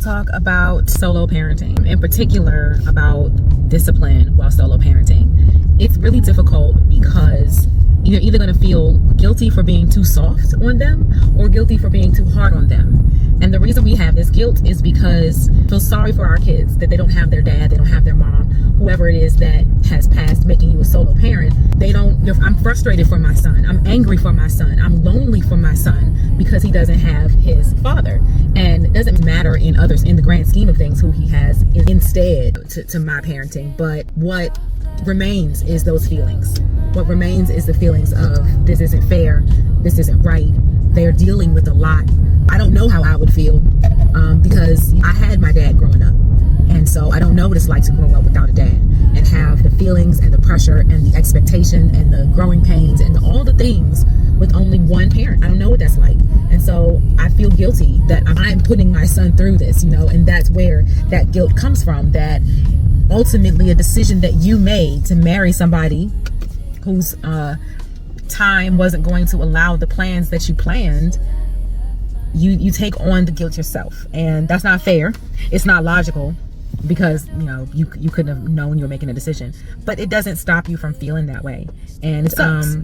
to talk about solo parenting, in particular about discipline while solo parenting. It's really difficult because you're either going to feel guilty for being too soft on them or guilty for being too hard on them. And the reason we have this guilt is because we feel sorry for our kids that they don't have their dad, they don't have their mom, whoever it is that has passed making you a solo parent. I'm frustrated for my son. I'm angry for my son. I'm lonely for my son because he doesn't have his father. And it doesn't matter in the grand scheme of things who he has instead to my parenting. But what remains is those feelings. What remains is the feelings of this isn't fair, this isn't right. They're dealing with a lot. I don't know how I would feel because I had my dad growing up. And so I don't know what it's like to grow up without a dad and have the feelings and the pressure and the expectation and the growing pains and all the things with only one parent. I don't know what that's like. And so I feel guilty that I'm putting my son through this, and that's where that guilt comes from, that ultimately a decision that you made to marry somebody whose time wasn't going to allow the plans that you planned, you take on the guilt yourself. And that's not fair. It's not logical because you couldn't have known you were making a decision, but it doesn't stop you from feeling that way. And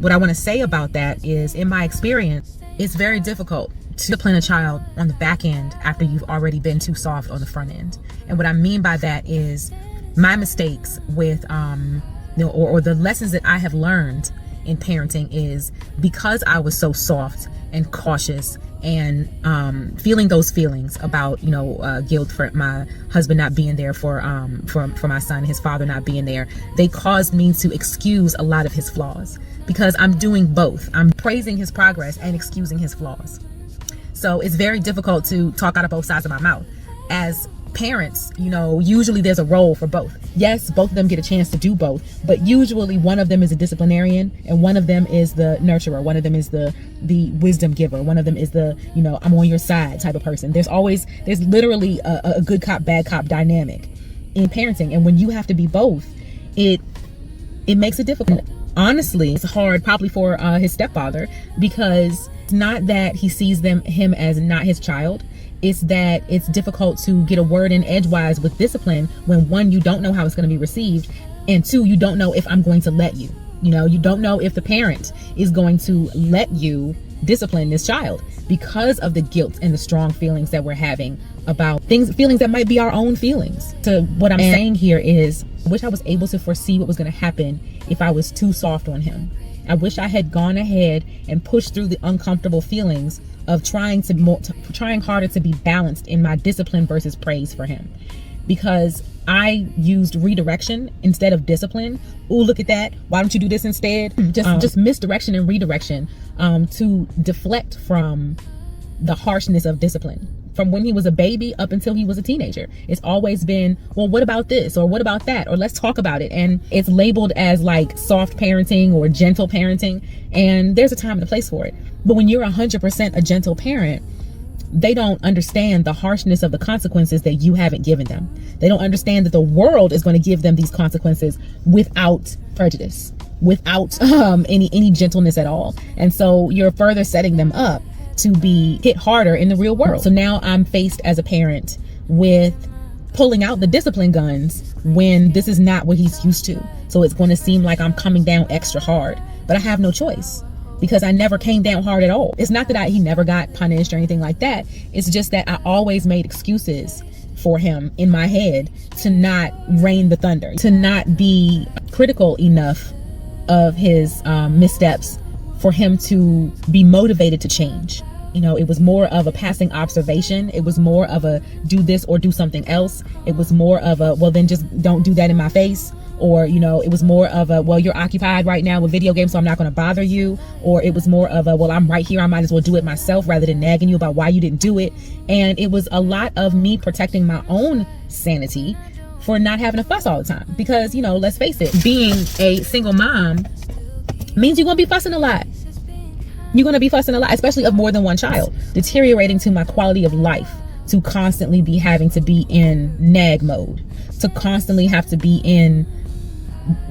what I want to say about that is, in my experience, it's very difficult to discipline a child on the back end after you've already been too soft on the front end. And what I mean by that is my mistakes with or the lessons that I have learned in parenting is because I was so soft and cautious and feeling those feelings about guilt for my husband not being there for my son, his father not being there. They caused me to excuse a lot of his flaws because I'm doing both. I'm praising his progress and excusing his flaws. So it's very difficult to talk out of both sides of my mouth. As parents, usually there's a role for both. Yes, both of them get a chance to do both, but usually one of them is a disciplinarian and one of them is the nurturer. One of them is the wisdom giver. One of them is the, I'm on your side type of person. There's literally a good cop, bad cop dynamic in parenting. And when you have to be both, it makes it difficult. Honestly, it's hard probably for his stepfather, because it's not that he sees him as not his child. It's that it's difficult to get a word in edgewise with discipline when, one, you don't know how it's going to be received, and two, you don't know if I'm going to let you. You don't know if the parent is going to let you discipline this child because of the guilt and the strong feelings that we're having about feelings that might be our own feelings. So what I'm saying here is, I wish I was able to foresee what was going to happen if I was too soft on him. I wish I had gone ahead and pushed through the uncomfortable feelings of trying harder to be balanced in my discipline versus praise for him, because I used redirection instead of discipline. Ooh, look at that. Why don't you do this instead? Just misdirection and redirection to deflect from the harshness of discipline. From when he was a baby up until he was a teenager, it's always been, well, what about this? Or what about that? Or let's talk about it. And it's labeled as like soft parenting or gentle parenting. And there's a time and a place for it. But when you're 100% a gentle parent, they don't understand the harshness of the consequences that you haven't given them. They don't understand that the world is going to give them these consequences without prejudice, without any gentleness at all. And so you're further setting them up to be hit harder in the real world. So now I'm faced as a parent with pulling out the discipline guns when this is not what he's used to. So it's going to seem like I'm coming down extra hard, but I have no choice because I never came down hard at all. It's not that he never got punished or anything like that. It's just that I always made excuses for him in my head to not rain the thunder, to not be critical enough of his missteps for him to be motivated to change. It was more of a passing observation. It was more of a do this or do something else. It was more of a, well, then just don't do that in my face. Or, it was more of a, well, you're occupied right now with video games, so I'm not going to bother you. Or it was more of a, well, I'm right here, I might as well do it myself, rather than nagging you about why you didn't do it. And it was a lot of me protecting my own sanity for not having a fuss all the time. Because, let's face it, being a single mom means you're going to be fussing a lot. You're going to be fussing a lot, especially of more than one child. Deteriorating to my quality of life, to constantly be having to be in nag mode, to constantly have to be in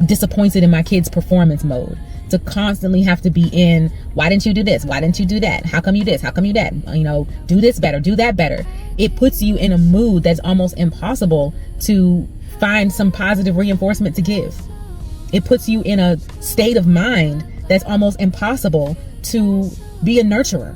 disappointed in my kids' performance mode, to to constantly have to be in, why didn't you do this? Why didn't you do that? How come you this? How come you that? You know, do this better, do that better. It puts you in a mood that's almost impossible to find some positive reinforcement to give. It puts you in a state of mind that's almost impossible to be a nurturer.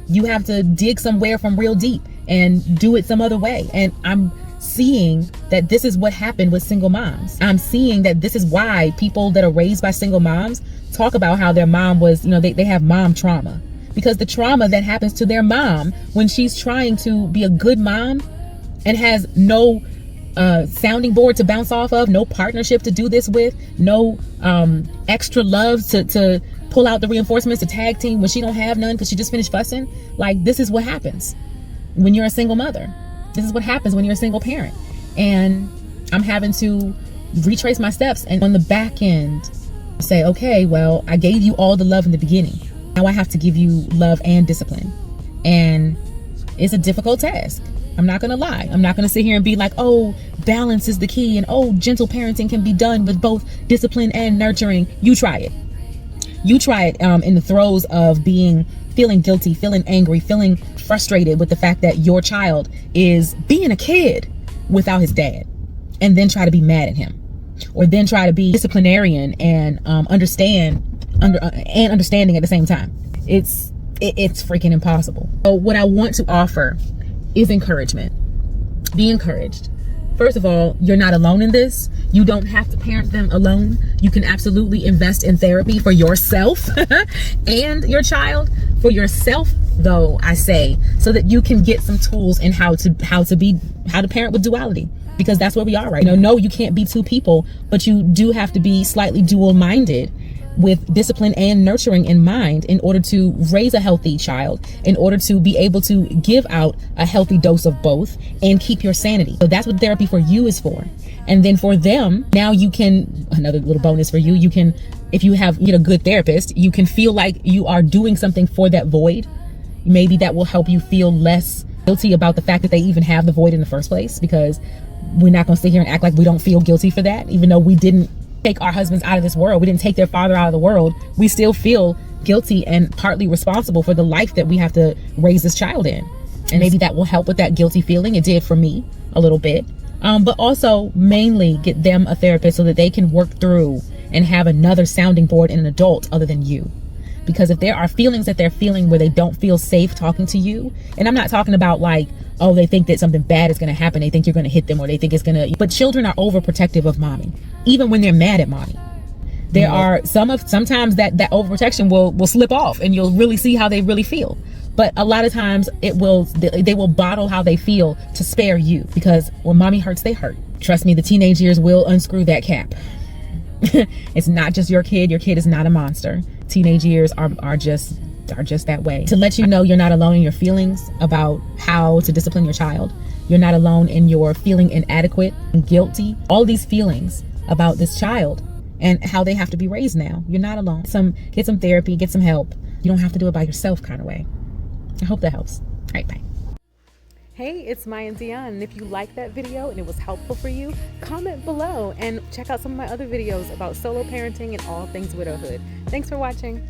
You have to dig somewhere from real deep and do it some other way. And I'm seeing that this is what happened with single moms. I'm seeing that this is why people that are raised by single moms talk about how their mom was, you know, they have mom trauma. Because the trauma that happens to their mom when she's trying to be a good mom and has no sounding board to bounce off of, no partnership to do this with, no extra love to pull out the reinforcements, to tag team when she don't have none because she just finished fussing. Like, this is what happens when you're a single mother. This is what happens when you're a single parent. And I'm having to retrace my steps and on the back end say, okay, well, I gave you all the love in the beginning. Now I have to give you love and discipline. And it's a difficult task. I'm not going to lie. I'm not going to sit here and be like, oh, balance is the key. And oh, gentle parenting can be done with both discipline and nurturing. You try it. You try it in the throes of feeling guilty, feeling angry, feeling frustrated with the fact that your child is being a kid without his dad, and then try to be mad at him, or then try to be disciplinarian and understanding at the same time. It's freaking impossible. So what I want to offer is encouragement. Be encouraged. First of all, you're not alone in this. You don't have to parent them alone. You can absolutely invest in therapy for yourself and your child. For yourself, though, I say, so that you can get some tools in how to parent with duality, because that's where we are right now. No, you can't be two people, but you do have to be slightly dual-minded with discipline and nurturing in mind in order to raise a healthy child, in order to be able to give out a healthy dose of both and keep your sanity. So that's what therapy for you is for. And then for them, now you can, another little bonus for you, you can, if you get a good therapist, you can feel like you are doing something for that void. Maybe that will help you feel less guilty about the fact that they even have the void in the first place, because we're not going to sit here and act like we don't feel guilty for that, even though we didn't take our husbands out of this world. We didn't take their father out of the world. We still feel guilty and partly responsible for the life that we have to raise this child in. And maybe that will help with that guilty feeling. It did for me a little bit. But also mainly get them a therapist so that they can work through and have another sounding board in an adult other than you. Because if there are feelings that they're feeling where they don't feel safe talking to you, and I'm not talking about like, oh, they think that something bad is going to happen, they think you're going to hit them, or they think it's going to, but children are overprotective of mommy, even when they're mad at mommy. There are sometimes that overprotection will slip off and you'll really see how they really feel. But a lot of times they will bottle how they feel to spare you, because when mommy hurts, they hurt. Trust me, the teenage years will unscrew that cap. It's not just your kid. Your kid is not a monster. Teenage years are just that way. To let you know you're not alone in your feelings about how to discipline your child. You're not alone in your feeling inadequate and guilty. All these feelings about this child and how they have to be raised now. You're not alone. Get some therapy, get some help. You don't have to do it by yourself kind of way. I hope that helps. All right, bye. Hey, it's Maya and Dion, and if you liked that video and it was helpful for you, comment below and check out some of my other videos about solo parenting and all things widowhood. Thanks for watching.